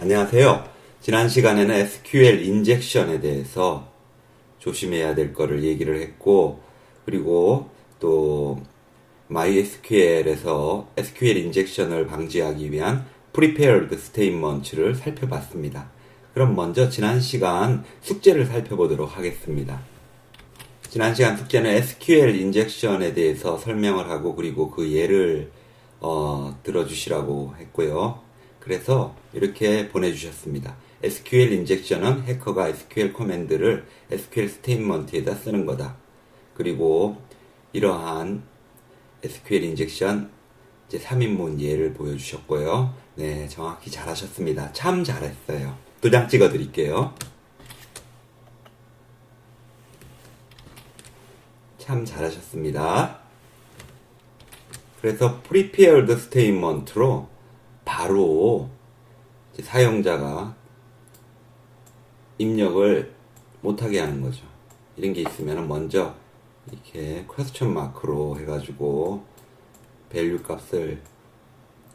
안녕하세요. 지난 시간에는 SQL 인젝션에 대해서 조심해야 될 거를 얘기를 했고, 그리고 또 MySQL에서 SQL 인젝션을 방지하기 위한 Prepared Statement를 살펴봤습니다. 그럼 먼저 지난 시간 숙제를 살펴보도록 하겠습니다. 지난 시간 숙제는 SQL 인젝션에 대해서 설명을 하고, 그리고 그 예를 들어주시라고 했고요. 그래서 이렇게 보내주셨습니다. SQL 인젝션은 해커가 SQL 커맨드를 SQL 스테이트먼트에다 쓰는 거다. 그리고 이러한 SQL 인젝션 이제 3인문 예를 보여주셨고요. 네, 정확히 잘하셨습니다. 참 잘했어요. 도장 찍어 드릴게요. 참 잘하셨습니다. 그래서 prepared statement로 바로 사용자가 입력을 못하게 하는 거죠. 이런 게 있으면 먼저 이렇게 퀘스천 마크로 해가지고 밸류 값을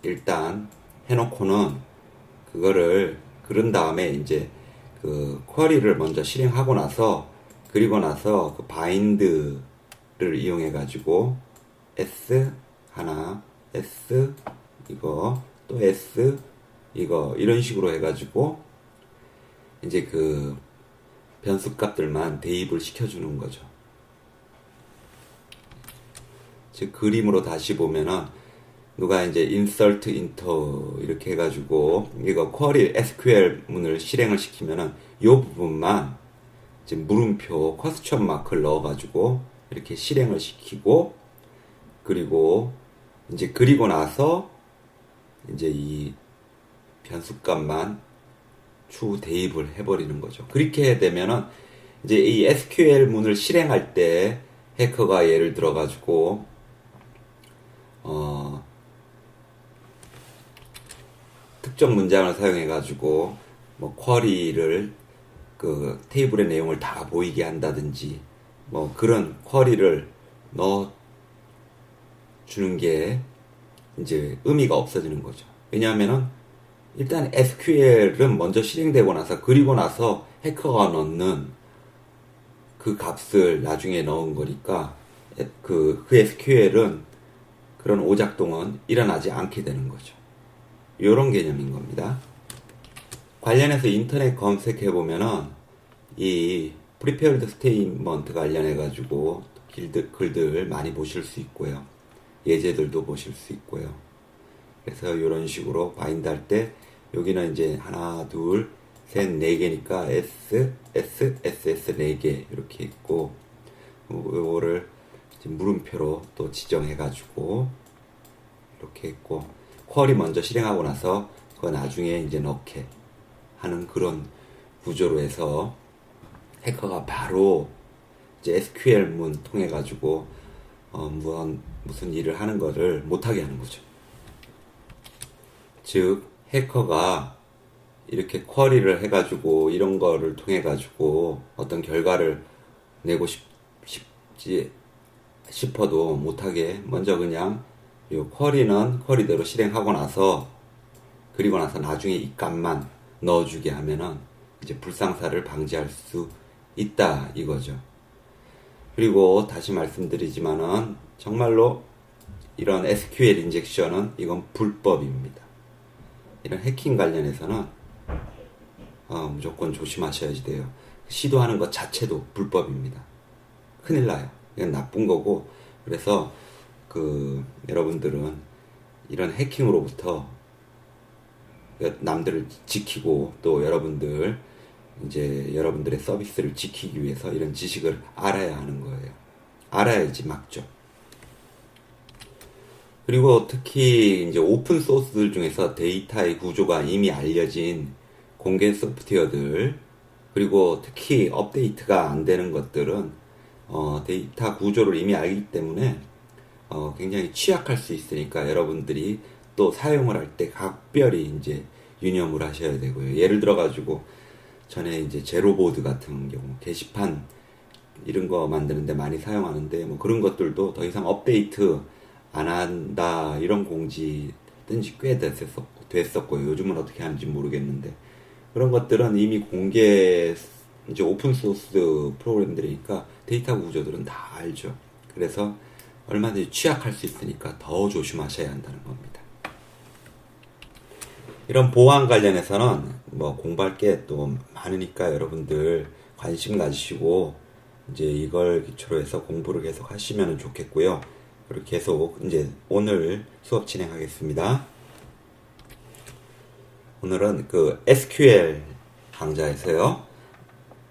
일단 해놓고는 그거를 그런 다음에 이제 그 쿼리를 먼저 실행하고 나서, 그리고 나서 그 바인드를 이용해 가지고 S 하나, S 이거 또 S 이거 이런 식으로 해가지고 이제 그 변수 값들만 대입을 시켜주는 거죠. 즉 그림으로 다시 보면은 누가 이제 insert into 이렇게 해가지고 이거 쿼리 SQL 문을 실행을 시키면은 요 부분만 이제 물음표 퀘스천 마크를 넣어가지고 이렇게 실행을 시키고, 그리고 이제 그리고 나서 이제 이 변수값만 추후 대입을 해버리는 거죠. 그렇게 되면은 이제 이 SQL 문을 실행할 때 해커가 예를 들어 가지고 특정 문장을 사용해 가지고 뭐 쿼리를 그 테이블의 내용을 다 보이게 한다든지 뭐 그런 쿼리를 넣어 주는 게 이제 의미가 없어지는 거죠. 왜냐하면은 일단 SQL은 먼저 실행되고 나서, 그리고 나서 해커가 넣는 그 값을 나중에 넣은 거니까 그 SQL은 그런 오작동은 일어나지 않게 되는 거죠. 요런 개념인 겁니다. 관련해서 인터넷 검색해 보면은 이 Prepared Statement 관련해 가지고 글들 많이 보실 수 있고요. 예제들도 보실 수 있고요. 그래서 이런 식으로 바인드 할 때 여기는 이제 하나, 둘, 셋, 네 개니까 S, S, S, S 네 개 이렇게 있고, 요거를 물음표로 또 지정해 가지고 이렇게 있고, 쿼리 먼저 실행하고 나서 그거 나중에 이제 넣게 하는 그런 구조로 해서 해커가 바로 이제 SQL 문 통해 가지고 무슨 일을 하는 거를 못하게 하는 거죠. 즉 해커가 이렇게 쿼리를 해가지고 이런 거를 통해 가지고 어떤 결과를 내고 싶어도 못하게 먼저 그냥 이 쿼리는 쿼리대로 실행하고 나서, 그리고 나서 나중에 이 값만 넣어주게 하면은 이제 불상사를 방지할 수 있다 이거죠. 그리고 다시 말씀드리지만은 정말로 이런 SQL 인젝션은 이건 불법입니다. 이런 해킹 관련해서는 무조건 조심하셔야 돼요. 시도하는 것 자체도 불법입니다. 큰일 나요. 이건 나쁜 거고, 그래서 여러분들은 이런 해킹으로부터 남들을 지키고 또 이제 여러분들의 서비스를 지키기 위해서 이런 지식을 알아야 하는 거예요. 알아야지 막죠. 그리고 특히 이제 오픈 소스들 중에서 데이터의 구조가 이미 알려진 공개 소프트웨어들, 그리고 특히 업데이트가 안 되는 것들은 데이터 구조를 이미 알기 때문에 굉장히 취약할 수 있으니까 여러분들이 또 사용을 할 때 각별히 이제 유념을 하셔야 되고요. 예를 들어 가지고 전에 이제 제로보드 같은 경우 게시판 이런 거 만드는데 많이 사용하는데, 뭐 그런 것들도 더 이상 업데이트 안 한다 이런 공지 뜬지 꽤 됐었고요. 요즘은 어떻게 하는지 모르겠는데 그런 것들은 이미 공개 이제 오픈 소스 프로그램들이니까 데이터 구조들은 다 알죠. 그래서 얼마든지 취약할 수 있으니까 더 조심하셔야 한다는 겁니다. 이런 보안 관련해서는 뭐 공부할 게 또 많으니까 여러분들 관심 가지시고 이제 이걸 기초로 해서 공부를 계속 하시면 좋겠고요. 그리고 계속 이제 오늘 수업 진행하겠습니다. 오늘은 그 SQL 강좌에서요.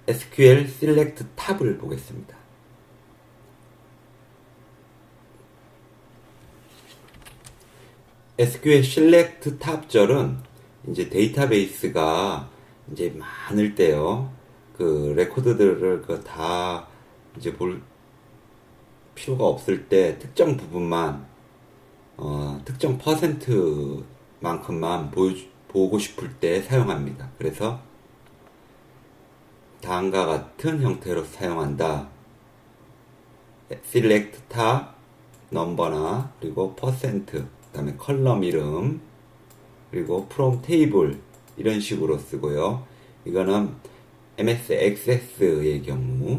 SQL Select 탑을 보겠습니다. SQL Select 탑절은 이제 데이터베이스가 이제 많을 때요. 그 레코드들을 그 다 이제 볼 필요가 없을 때 특정 부분만 특정 퍼센트만큼만 보고 싶을 때 사용합니다. 그래서 다음과 같은 형태로 사용한다. select tab, 넘버나 그리고 퍼센트, 그다음에 컬럼 이름, 그리고 from table 이런 식으로 쓰고요. 이거는 MS 액세스의 경우,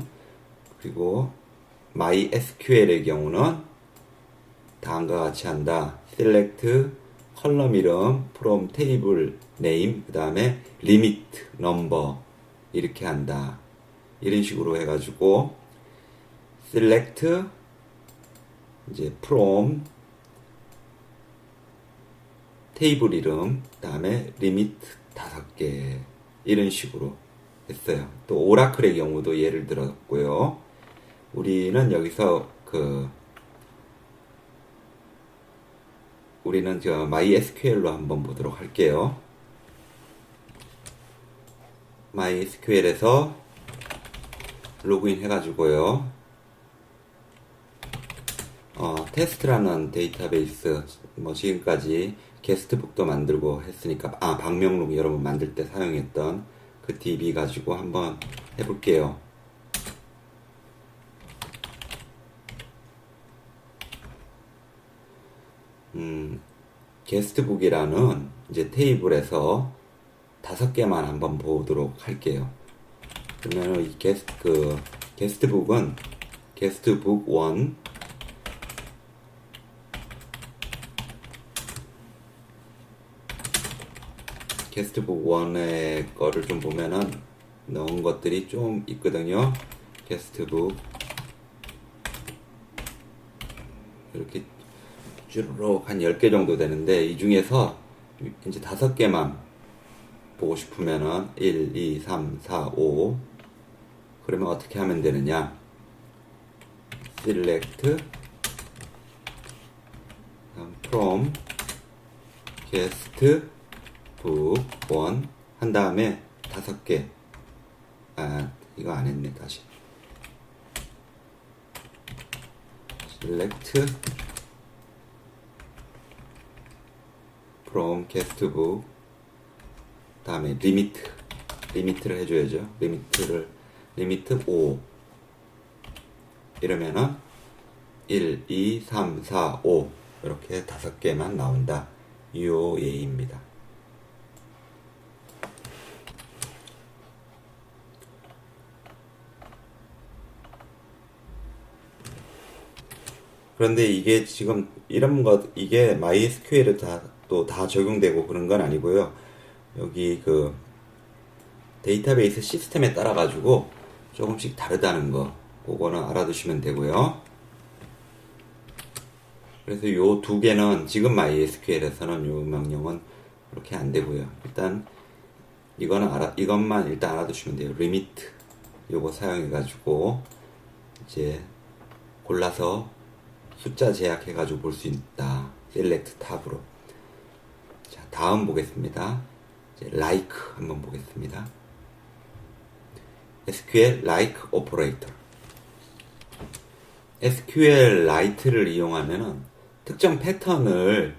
그리고 MySQL의 경우는 다음과 같이 한다. select 컬럼 이름, from table name, 그 다음에 limit number 이렇게 한다. 이런 식으로 해가지고 select 이제 from 테이블 이름, 그 다음에 limit 5개 이런 식으로 했어요. 또 오라클의 경우도 예를 들었고요. 우리는 여기서 우리는 저 MySQL로 한번 보도록 할게요. MySQL에서 로그인 해가지고요. 테스트라는 데이터베이스 뭐 지금까지 게스트북도 만들고 했으니까 방명록 여러분 만들 때 사용했던 그 DB 가지고 한번 해볼게요. 게스트북이라는 이제 테이블에서 5개만 한번 보도록 할게요. 그러면 이 게스트북은 게스트북 1, 게스트북 1의 거를 좀 보면은 넣은 것들이 좀 있거든요. 게스트북 이렇게 쭈르륵 한 10개 정도 되는데 이 중에서 이제 5개만 보고 싶으면은 1, 2, 3, 4, 5 그러면 어떻게 하면 되느냐? select from guest book 1 한 다음에 5개 이거 안 했네. 다시 select from guestbook 다음에 리미트를 해줘야죠. 리미트 5 이러면은 1, 2, 3, 4, 5 이렇게 5개만 나온다. 요 예입니다. 그런데 이게 지금 이게 MySQL에 또 다 적용되고 그런 건 아니고요. 여기 그 데이터베이스 시스템에 따라 가지고 조금씩 다르다는 거, 그거는 알아두시면 되고요. 그래서 요 2개는 지금 MySQL에서는 요 명령은 그렇게 안 되고요. 일단 이것만 일단 알아두시면 돼요. 리미트 요거 사용해 가지고 이제 골라서 숫자 제약해 가지고 볼 수 있다. 셀렉트 탑으로. 자, 다음 보겠습니다. 이제 like 한번 보겠습니다. SQL like operator. SQLite를 이용하면은 특정 패턴이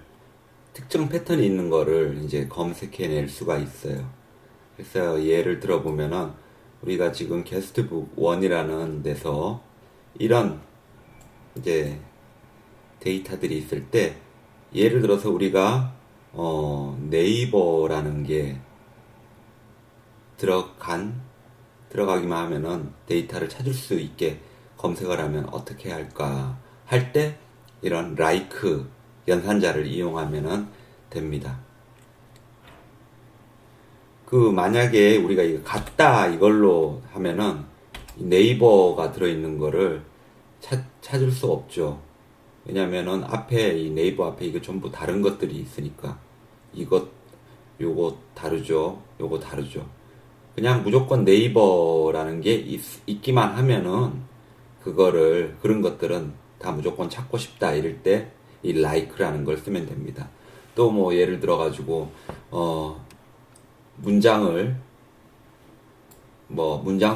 있는 거를 이제 검색해낼 수가 있어요. 그래서 예를 들어 보면은 우리가 지금 게스트북 1이라는 데서 이런 이제 데이터들이 있을 때 예를 들어서 우리가 네이버라는 게 들어가기만 하면은 데이터를 찾을 수 있게 검색을 하면 어떻게 할까 할 때 이런 like 연산자를 이용하면은 됩니다. 만약에 우리가 이거 같다 이걸로 하면은 네이버가 들어있는 거를 찾을 수 없죠. 왜냐면은 이 네이버 앞에 이거 전부 다른 것들이 있으니까 요거 다르죠. 요거 다르죠. 그냥 무조건 네이버라는 게 있기만 하면은 그런 것들은 다 무조건 찾고 싶다 이럴 때 이 like라는 걸 쓰면 됩니다. 또 뭐 예를 들어 가지고 문장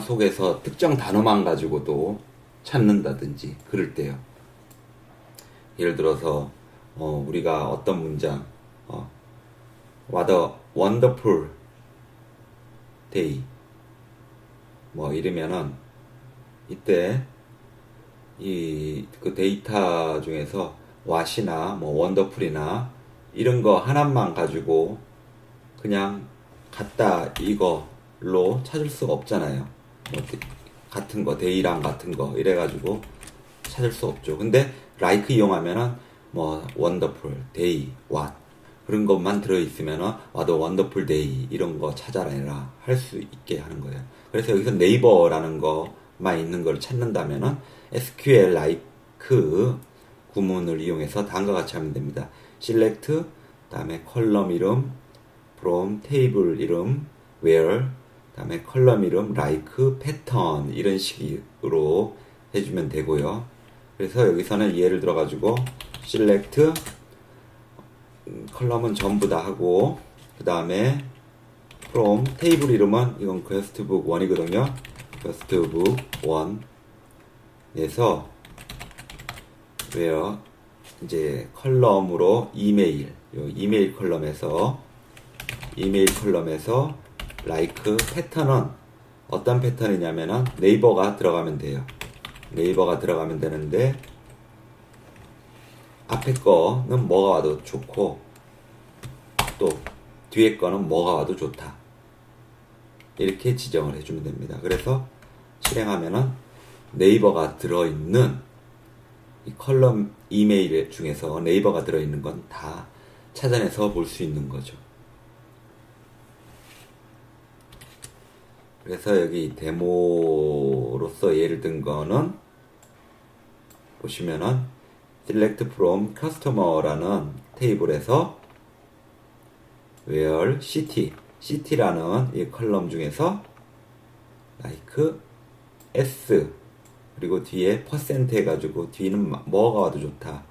속에서 특정 단어만 가지고도 찾는다든지 그럴 때요. 예를 들어서 우리가 어떤 문장 What a wonderful day 뭐 이러면은 이때 그 데이터 중에서 what이나 뭐 wonderful이나 이런 거 하나만 가지고 그냥 같다 이걸로 찾을 수가 없잖아요. 같은 거 day랑 같은 거 이래가지고 찾을 수 없죠. 근데 like 이용하면은 뭐 wonderful day what 그런 것만 들어있으면은 what a wonderful day 이런 거 찾아내라 할 수 있게 하는 거예요. 그래서 여기서 네이버라는 거만 있는 걸 찾는다면은 SQL like 구문을 이용해서 다음과 같이 하면 됩니다. select 다음에 컬럼 이름 from table 이름 where 다음에 컬럼 이름 like pattern 이런 식으로 해주면 되고요. 그래서 여기서는 예를 들어 가지고 select 컬럼은 전부 다 하고 그 다음에 from 테이블 이름은 이건 questbook 1이거든요. questbook 1에서 where 이제 컬럼으로 이메일 컬럼에서 like 패턴은 어떤 패턴이냐면은 네이버가 들어가면 돼요. 네이버가 들어가면 되는데 앞에 거는 뭐가 와도 좋고 또 뒤에 거는 뭐가 와도 좋다. 이렇게 지정을 해주면 됩니다. 그래서 실행하면은 네이버가 들어있는 이 컬럼 이메일 중에서 네이버가 들어있는 건 다 찾아내서 볼 수 있는 거죠. 그래서 여기 데모로서 예를 든 거는 보시면은 select from customer라는 테이블에서 where city라는 이 컬럼 중에서 like s 그리고 뒤에 퍼센트 해가지고 뒤는 뭐가 와도 좋다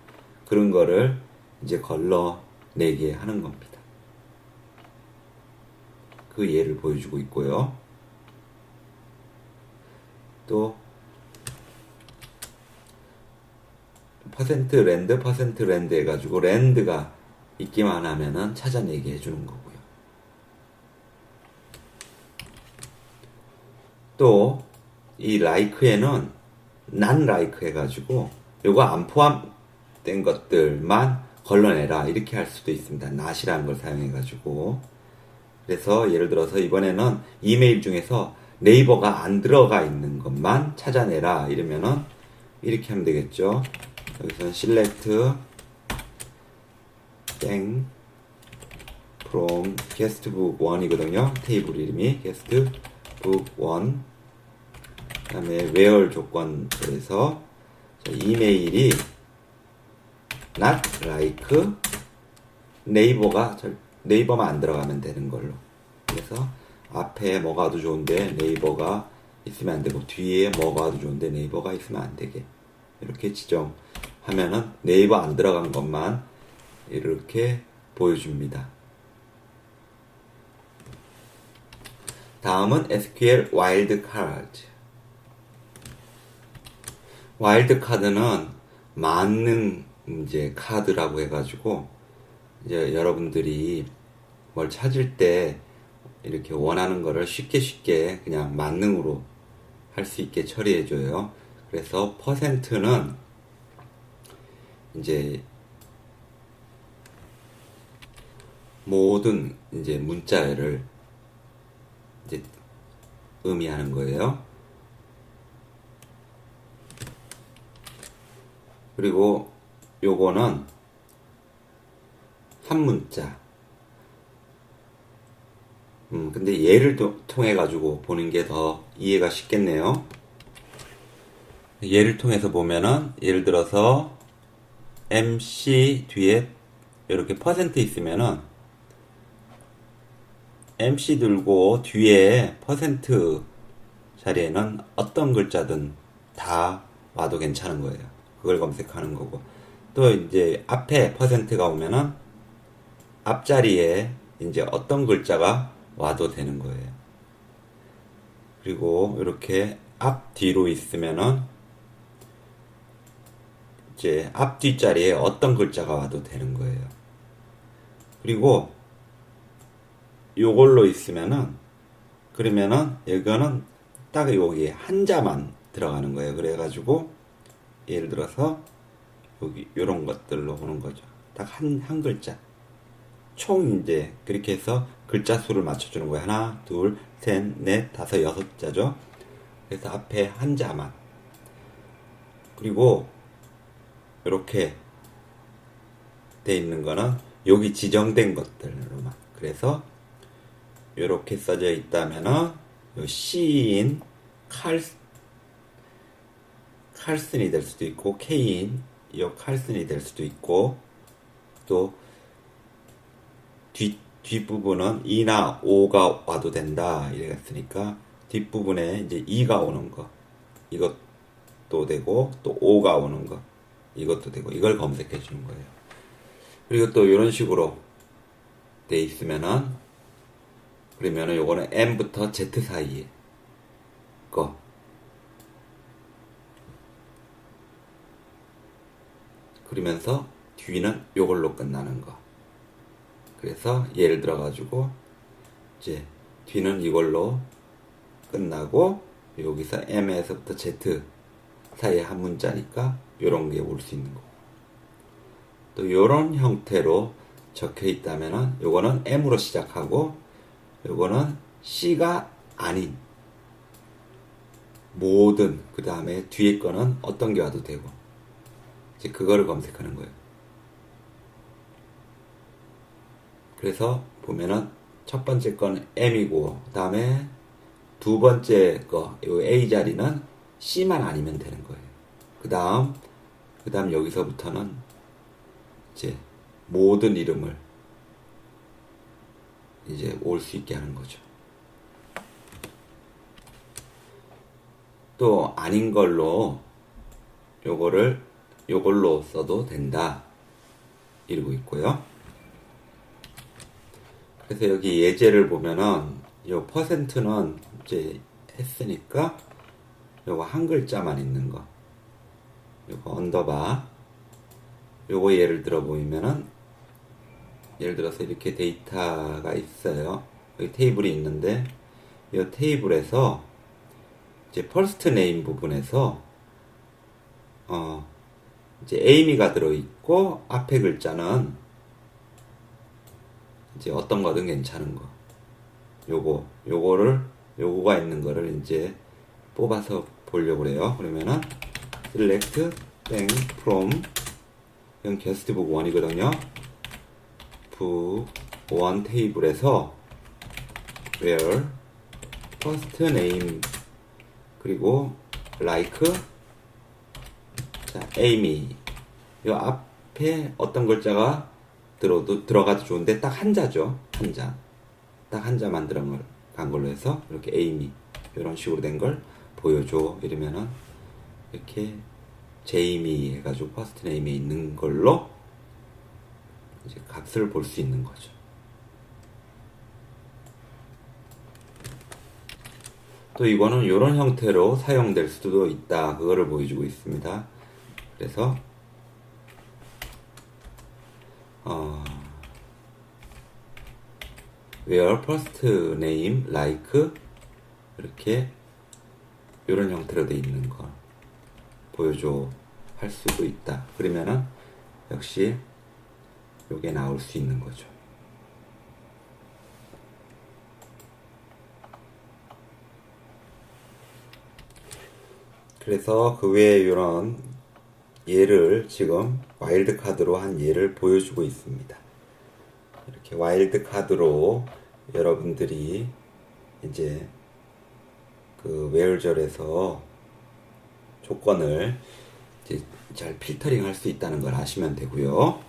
그런 거를 이제 걸러내게 하는 겁니다. 그 예를 보여주고 있고요. 또 퍼센트 랜드 해가지고 랜드가 있기만 하면은 찾아내게 해주는 거고요. 또 이 like에는 non like 해가지고 요거 안 포함된 것들만 걸러내라 이렇게 할 수도 있습니다. not이라는 걸 사용해가지고 그래서 예를 들어서 이번에는 이메일 중에서 네이버가 안 들어가 있는 것만 찾아내라 이러면은 이렇게 하면 되겠죠. 여기서는 select 땡 from guestbook 1이거든요. 테이블 이름이 guestbook 1 그 다음에 where 조건에서 이메일이 not like 네이버만 안 들어가면 되는 걸로. 그래서 앞에 뭐가 와도 좋은데 네이버가 있으면 안 되고 뒤에 뭐가 와도 좋은데 네이버가 있으면 안 되게 이렇게 지정하면은 네이버 안 들어간 것만 이렇게 보여줍니다. 다음은 SQL 와일드카드. 와일드카드는 만능 이제 카드라고 해가지고 이제 여러분들이 뭘 찾을 때 이렇게 원하는 거를 쉽게 그냥 만능으로 할 수 있게 처리해줘요. 그래서 퍼센트는 이제 모든 이제 문자를 이제 의미하는 거예요. 그리고 요거는 한 문자. 근데 예를 통해 가지고 보는 게 더 이해가 쉽겠네요. 예를 통해서 보면은 예를 들어서 MC 뒤에 이렇게 퍼센트 있으면은 MC 들고 뒤에 퍼센트 자리에는 어떤 글자든 다 와도 괜찮은 거예요. 그걸 검색하는 거고. 또 이제 앞에 퍼센트가 오면은 앞자리에 이제 어떤 글자가 와도 되는 거예요. 그리고 이렇게 앞 뒤로 있으면은 이제 앞 뒷자리에 어떤 글자가 와도 되는 거예요. 그리고 요걸로 있으면은 그러면은 이거는 딱 여기 한자만 들어가는 거예요. 그래가지고 예를 들어서 여기 요런 것들로 오는 거죠. 딱 한 글자. 총 이제 그렇게 해서 글자 수를 맞춰주는 거예요. 하나, 둘, 셋, 넷, 다섯, 여섯 자죠. 그래서 앞에 한자만. 그리고 이렇게 돼 있는 거는 여기 지정된 것들로만. 그래서 이렇게 써져 있다면은 요 C인 칼슨이 될 수도 있고 K인 요 칼슨이 될 수도 있고 또 뒷부분은 E나 O가 와도 된다 이랬으니까 뒷부분에 이제 E가 오는 거 이것도 되고 또 O가 오는 거 이것도 되고 이걸 검색해 주는 거예요. 그리고 또 이런 식으로 돼 있으면은 그러면은 요거는 M부터 Z 사이에 거 그러면서 뒤는 요걸로 끝나는 거. 그래서 예를 들어 가지고 이제 뒤는 이걸로 끝나고 여기서 M에서부터 Z 사이에 한 문자니까 요런 게 올 수 있는 거고. 또 요런 형태로 적혀 있다면은 요거는 M으로 시작하고 요거는 C가 아닌 모든 그 다음에 뒤에 거는 어떤 게 와도 되고 이제 그거를 검색하는 거예요. 그래서 보면은 첫 번째 건 M이고 그 다음에 두 번째 거 요 A 자리는 C만 아니면 되는 거예요. 그 다음 여기서부터는 이제 모든 이름을 이제 올 수 있게 하는 거죠. 또 아닌 걸로 요걸로 써도 된다 이러고 있고요. 그래서 여기 예제를 보면은 요 퍼센트는 이제 했으니까 요거 한 글자만 있는 거 요거 언더바 요거 예를 들어 보이면은 예를 들어서 이렇게 데이터가 있어요. 여기 테이블이 있는데 이 테이블에서 이제 퍼스트 네임 부분에서 이제 에이미가 들어있고 앞에 글자는 이제 어떤 거든 괜찮은 거. 요거가 있는 거를 이제 뽑아서 보려고 그래요. 그러면은 select 땡 from 이건 게스트 북 1이거든요. 북 1 테이블에서 where first name 그리고 like 자, Amy 요 앞에 어떤 글자가 들어가도 좋은데 딱 한자죠. 한자. 딱 한자만 들어간 걸로 해서 이렇게 Amy 이런 식으로 된 걸 보여줘. 이러면은 이렇게 제이미 해가지고 퍼스트 네임에 있는 걸로 이제 값을 볼 수 있는 거죠. 또 이거는 이런 형태로 사용될 수도 있다. 그거를 보여주고 있습니다. 그래서 where first name like 이렇게 이런 형태로 돼 있는 거 보여줘 할 수도 있다. 그러면은 역시 요게 나올 수 있는 거죠. 그래서 그 외에 이런 예를 지금 와일드 카드로 한 예를 보여주고 있습니다. 이렇게 와일드 카드로 여러분들이 이제 그 웨어절에서 조건을 이제 잘 필터링 할 수 있다는 걸 아시면 되고요.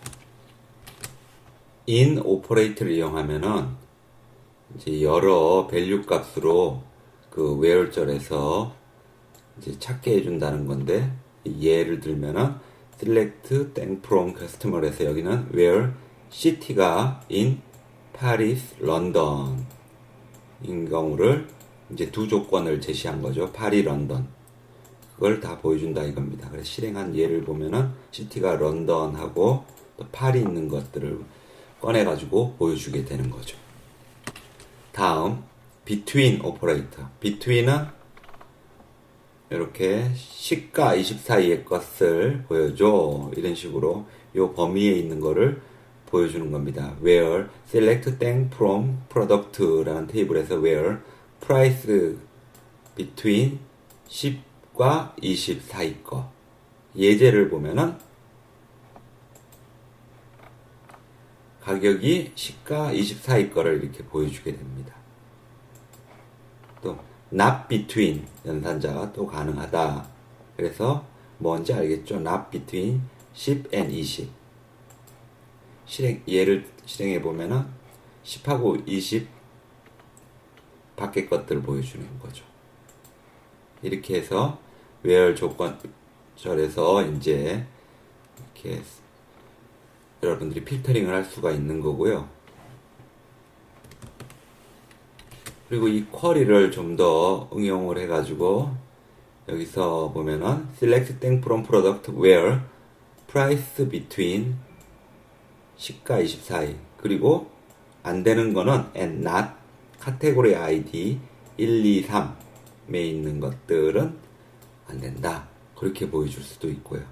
in 오퍼레이터를 이용하면은 이제 여러 밸류 값으로 그 웨어절에서 이제 찾게 해준다는 건데, 예를 들면은 select 땡 from customer에서 여기는 where city가 in Paris, London 인 경우를 이제 두 조건을 제시한 거죠. 파리, 런던. 그걸 다 보여준다 이겁니다. 그래서 실행한 예를 보면은 시티가 런던하고 또 파리 있는 것들을 꺼내가지고 보여주게 되는 거죠. 다음 between operator. between은 이렇게 10과 20 사이의 것을 보여줘. 이런 식으로 요 범위에 있는 거를 보여주는 겁니다. where select 땡 from product라는 테이블에서 where price between 10과 20 사이 거. 예제를 보면은 가격이 10과 20 사이 거를 이렇게 보여주게 됩니다. 또 not between 연산자가 또 가능하다. 그래서 뭔지 알겠죠? not between 10 and 20. 예를 실행해 보면은 10하고 20 밖의 것들을 보여주는 거죠. 이렇게 해서 where 조건절에서 이제 이렇게 여러분들이 필터링을 할 수가 있는 거고요. 그리고 이 쿼리를 좀 더 응용을 해가지고 여기서 보면은 select 땡 from product where price between 10과 20 사이, 그리고 안 되는 거는 and not 카테고리 ID 1, 2, 3에 있는 것들은 안 된다. 그렇게 보여줄 수도 있고요.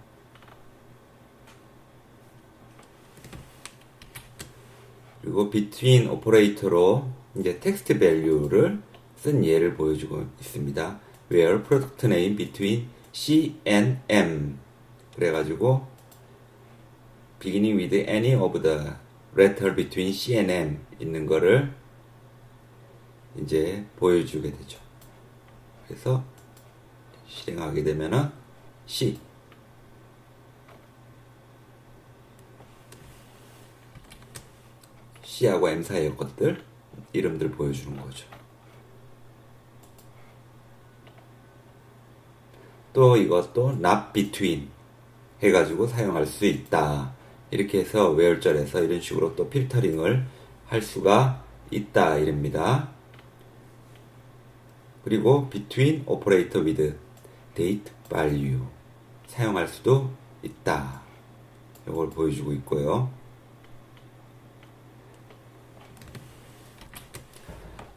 그리고 between 오퍼레이터로 이제 텍스트 밸류를 쓴 예를 보여주고 있습니다. where product name between C and M. 그래가지고 beginning with any of the letter between C and M 있는 거를 이제 보여주게 되죠. 그래서 실행하게 되면은 C, C하고 M 사이의 것들 이름들 보여주는 거죠. 또 이것도 not between 해가지고 사용할 수 있다. 이렇게 해서 where절에서 이런 식으로 또 필터링을 할 수가 있다 이랍니다. 그리고 between operator with date value 사용할 수도 있다. 이걸 보여주고 있고요.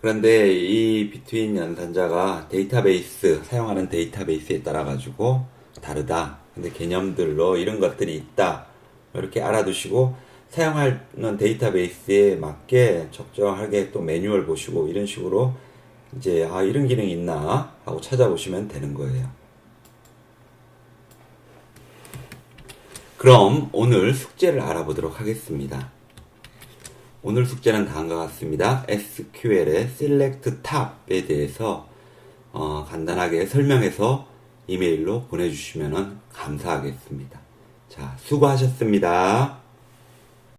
그런데 이 between 연산자가 데이터베이스, 사용하는 데이터베이스에 따라 가지고 다르다. 근데 개념들로 이런 것들이 있다. 이렇게 알아두시고 사용하는 데이터베이스에 맞게 적정하게 또 매뉴얼 보시고 이런 식으로 이제 이런 기능이 있나 하고 찾아보시면 되는 거예요. 그럼 오늘 숙제를 알아보도록 하겠습니다. 오늘 숙제는 다음과 같습니다. SQL의 select top에 대해서 간단하게 설명해서 이메일로 보내주시면 감사하겠습니다. 자, 수고하셨습니다.